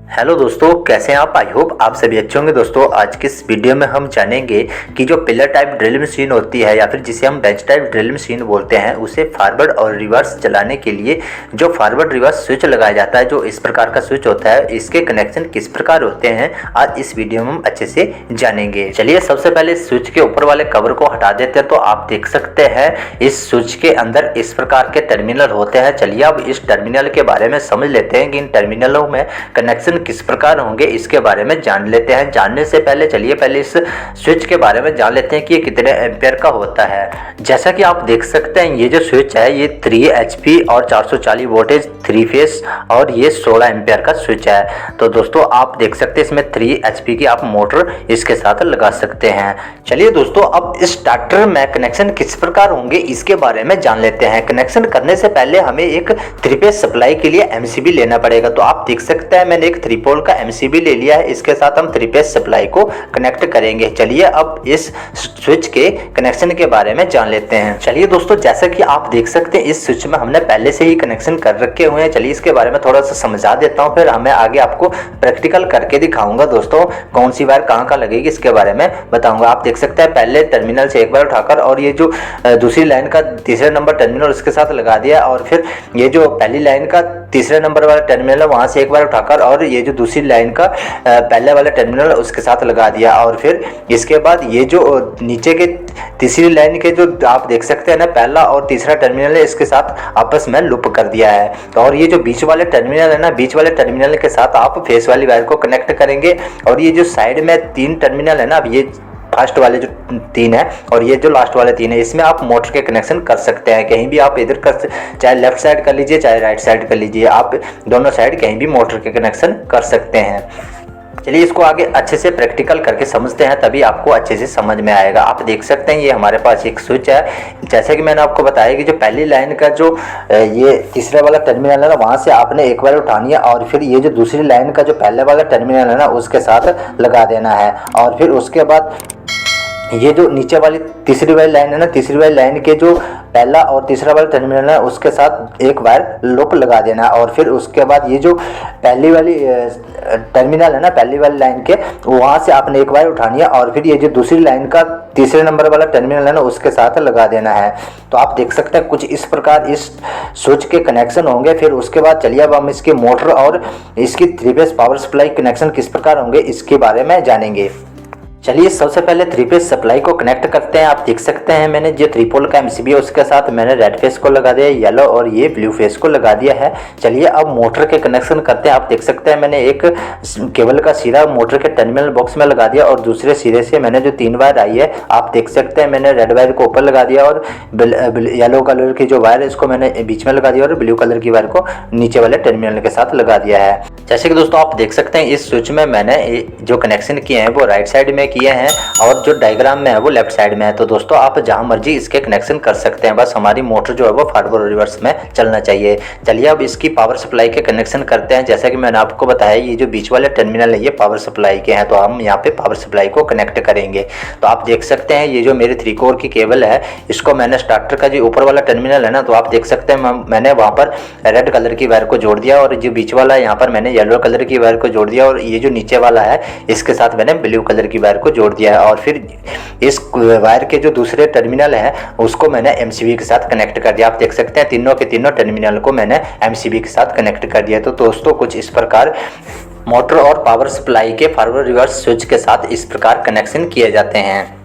Hello दोस्तों, कैसे हैं आप। आई होप आप सभी अच्छे होंगे। दोस्तों आज की इस वीडियो में हम जानेंगे कि जो पिलर टाइप ड्रिल मशीन होती है या फिर जिसे हम बेंच टाइप ड्रिल मशीन बोलते हैं, उसे फॉरवर्ड और रिवर्स चलाने के लिए जो फॉरवर्ड रिवर्स स्विच लगाया जाता है, जो इस प्रकार का स्विच होता है, इसके कनेक्शन किस प्रकार होते हैं आज इस वीडियो में हम अच्छे से जानेंगे। चलिए सबसे पहले स्विच के ऊपर वाले कवर को हटा देते हैं। तो आप देख सकते हैं इस स्विच के अंदर इस प्रकार के टर्मिनल होते हैं। चलिए अब इस टर्मिनल के बारे में समझ लेते हैं कि इन टर्मिनलों में कनेक्शन किस प्रकार होंगे, इसके बारे में जान लेते हैं। जानने से पहले चलिए पहले इस स्विच के बारे में जान लेते हैं कि ये कितने एम्पियर का होता है। जैसा कि आप देख सकते हैं ये जो स्विच है ये 3 HP और 440 वोल्टेज 3 फेस और ये 16 एम्पियर का स्विच है। तो दोस्तों आप देख सकते हैं इसमें 3 HP की आप मोटर इसके साथ लगा सकते हैं। चलिए दोस्तों अब इस स्टार्टर में कनेक्शन किस प्रकार होंगे इसके बारे में जान लेते हैं। कनेक्शन करने से पहले हमें एक 3 फेस सप्लाई के लिए MCB लेना पड़ेगा। तो आप देख सकते हैं मैंने एक 3 पोल का MCB ले लिया है। इसके साथ हम 3 फेस सप्लाई को कनेक्ट करेंगे। चलिए अब इस स्विच के कनेक्शन के बारे में जान लेते हैं। चलिए दोस्तों जैसा कि आप देख सकते हैं इस स्विच में हमने पहले से ही कनेक्शन कर रखे हुए हैं। चलिए इसके बारे में थोड़ा सा समझा देता हूं, फिर हमें आगे आपको प्रैक्टिकल करके दिखाऊंगा। दोस्तों कौन सी वायर कहां लगेगी इसके बारे में बताऊंगा। आप देख सकते हैं पहले टर्मिनल से एक बार उठाकर और ये जो दूसरी लाइन का तीसरे नंबर टर्मिनल उसके साथ लगा दिया, और फिर ये जो पहली लाइन का तीसरे नंबर वाला टर्मिनल है वहां से एक बार उठाकर और ये जो दूसरी लाइन का पहले वाला टर्मिनल उसके साथ लगा दिया, और फिर इसके बाद ये जो नीचे के तीसरी लाइन के जो आप देख सकते हैं ना पहला और तीसरा टर्मिनल है इसके साथ आपस में लूप कर दिया है। और ये जो बीच वाले टर्मिनल है ना, बीच वाले टर्मिनल के साथ आप फेस वाली वायर को कनेक्ट करेंगे। और ये जो साइड में 3 टर्मिनल है ना, अब ये फर्स्ट वाले जो 3 है और ये जो लास्ट वाले 3 है, इसमें आप मोटर के कनेक्शन कर सकते हैं। कहीं भी आप इधर कर, चाहे लेफ्ट साइड कर लीजिए चाहे राइट साइड कर लीजिए, आप दोनों साइड कहीं भी मोटर के कनेक्शन कर सकते हैं। चलिए इसको आगे अच्छे से प्रैक्टिकल करके समझते हैं, तभी आपको अच्छे से समझ में आएगा। आप देख सकते हैं ये हमारे पास एक स्विच है। जैसे कि मैंने आपको बताया कि जो पहली लाइन का जो ये तीसरा वाला टर्मिनल है ना, वहाँ से आपने एक बार उठानी है और फिर ये जो दूसरी लाइन का जो पहले वाला टर्मिनल है ना उसके साथ लगा देना है। और फिर उसके बाद ये जो नीचे वाली तीसरी वाली लाइन है ना, तीसरी वाली लाइन के जो पहला और तीसरा वाला टर्मिनल है उसके साथ एक वायर लूप लगा देना। और फिर उसके बाद ये जो पहली वाली टर्मिनल है ना, पहली वाली लाइन के वहाँ से आपने एक वायर उठानी है और फिर ये जो दूसरी लाइन का तीसरे नंबर वाला टर्मिनल है ना उसके साथ लगा देना है। तो आप देख सकते हैं कुछ इस प्रकार इस स्विच के कनेक्शन होंगे। फिर उसके बाद चलिए अब हम इसके मोटर और इसकी 3 फेस पावर सप्लाई कनेक्शन किस प्रकार होंगे इसके बारे में जानेंगे। चलिए सबसे पहले 3 फेस सप्लाई को कनेक्ट करते हैं। आप देख सकते हैं मैंने जो 3 पोल का MCB है उसके साथ मैंने रेड फेस को लगा दिया, येलो और ये ब्लू फेस को लगा दिया है। चलिए अब मोटर के कनेक्शन करते हैं। आप देख सकते हैं मैंने एक केबल का सिरा मोटर के टर्मिनल बॉक्स में लगा दिया और दूसरे सिरे से मैंने जो 3 वायर आई है आप देख सकते हैं मैंने रेड वायर को ऊपर लगा दिया और येलो कलर की जो वायर है इसको मैंने बीच में लगा दिया और ब्लू कलर की वायर को नीचे वाले टर्मिनल के साथ लगा दिया है। जैसे कि दोस्तों आप देख सकते हैं इस स्विच में मैंने जो कनेक्शन किए हैं वो राइट साइड में किए हैं और जो डायग्राम में है वो लेफ्ट साइड में है। तो दोस्तों आप जहां मर्जी इसके कनेक्शन कर सकते हैं, बस हमारी मोटर जो है वो फॉरवर्ड और रिवर्स में चलना चाहिए। चलिए अब इसकी पावर सप्लाई के कनेक्शन करते हैं। जैसा कि मैंने आपको बताया ये जो बीच वाले टर्मिनल है ये पावर सप्लाई के हैं, तो हम यहाँ पे पावर सप्लाई को कनेक्ट करेंगे। तो आप देख सकते हैं ये जो मेरी 3 कोर की केबल है इसको मैंने स्टार्टर का जो ऊपर वाला टर्मिनल है ना, तो आप देख सकते हैं मैंने वहाँ पर रेड कलर की वायर को जोड़ दिया और जो बीच वाला है यहाँ पर मैंने येलो कलर की वायर को जोड़ दिया और ये जो नीचे वाला है इसके साथ मैंने ब्लू कलर की वायर को जोड़ दिया है। और फिर इस वायर के जो दूसरे टर्मिनल है उसको मैंने MCB के साथ कनेक्ट कर दिया। आप देख सकते हैं तीनों के तीनों टर्मिनल को मैंने MCB के साथ कनेक्ट कर दिया। तो दोस्तों कुछ इस प्रकार मोटर और पावर सप्लाई के फॉरवर्ड रिवर्स स्विच के साथ इस प्रकार कनेक्शन किए जाते हैं।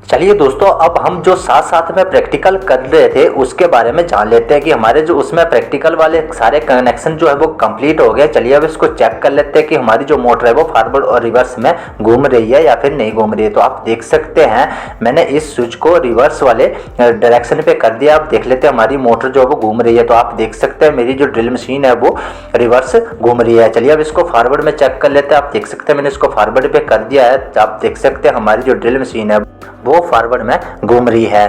चलिए दोस्तों अब हम जो साथ साथ में प्रैक्टिकल कर रहे थे उसके बारे में जान लेते हैं कि हमारे जो उसमें प्रैक्टिकल वाले सारे कनेक्शन जो है वो कंप्लीट हो गए। चलिए अब इसको चेक कर लेते हैं कि हमारी जो मोटर है वो फॉरवर्ड और रिवर्स में घूम रही है या फिर नहीं घूम रही है। तो आप देख सकते हैं मैंने इस स्विच को रिवर्स वाले डायरेक्शन पे कर दिया। आप देख लेते हैं हमारी मोटर जो है वो घूम रही है। तो आप देख सकते हैं मेरी जो ड्रिल मशीन है वो रिवर्स घूम रही है। चलिए अब इसको फॉरवर्ड में चेक कर लेते हैं। आप देख सकते हैं मैंने इसको फॉरवर्ड पे कर दिया है। आप देख सकते हैं हमारी जो ड्रिल मशीन है वो फॉरवर्ड में घूम रही है।